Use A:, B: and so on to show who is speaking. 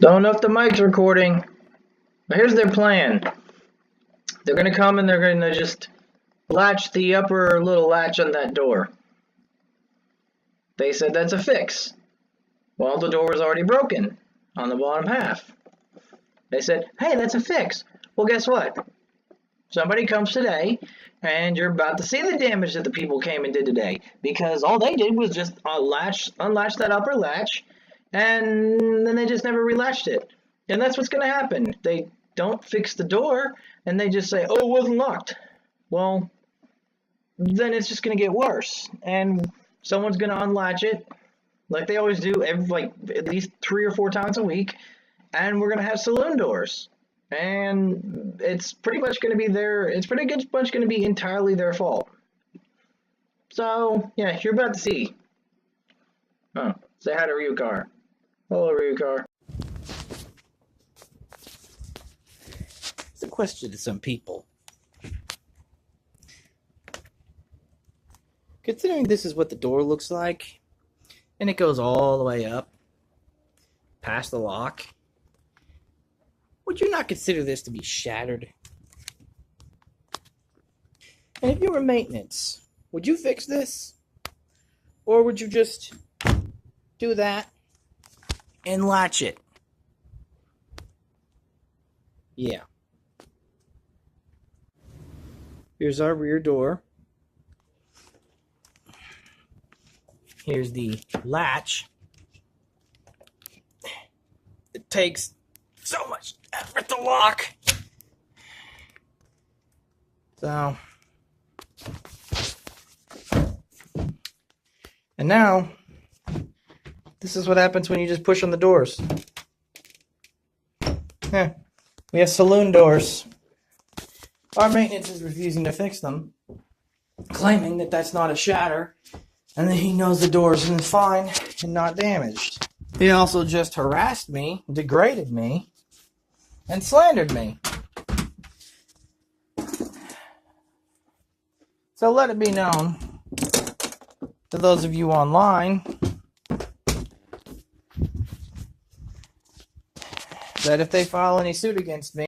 A: Don't know if the mic's recording, but here's their plan. They're going to come and they're going to just latch the upper little latch on that door. They said that's a fix. Well, the door was already broken on the bottom half. They said, hey, that's a fix. Well, guess what? Somebody comes today, and you're about to see the damage that the people came and did today, because all they did was just unlatch that upper latch, and then they just never relatched it. And that's what's going to happen. They don't fix the door, and they just say, oh, it wasn't locked. Well, then it's just going to get worse, and someone's going to unlatch it, like they always do, at least 3 or 4 times a week, and we're going to have saloon doors. And it's pretty much going to be much going to be entirely their fault. So, yeah, you're about to see. Oh, say hi to Ryukar. Hello, Ryukar.
B: It's a question to some people. Considering this is what the door looks like, and it goes all the way up, past the lock, would you not consider this to be shattered? And if you were maintenance, would you fix this? Or would you just do that and latch it? Yeah. Here's our rear door. Here's the latch. It takes so much effort to lock. So, and now, this is what happens when you just push on the doors. We have saloon doors. Our maintenance is refusing to fix them, claiming that that's not a shatter, and that he knows the doors are fine and not damaged. He also just harassed me, degraded me, and slandered me. So let it be known to those of you online that if they file any suit against me,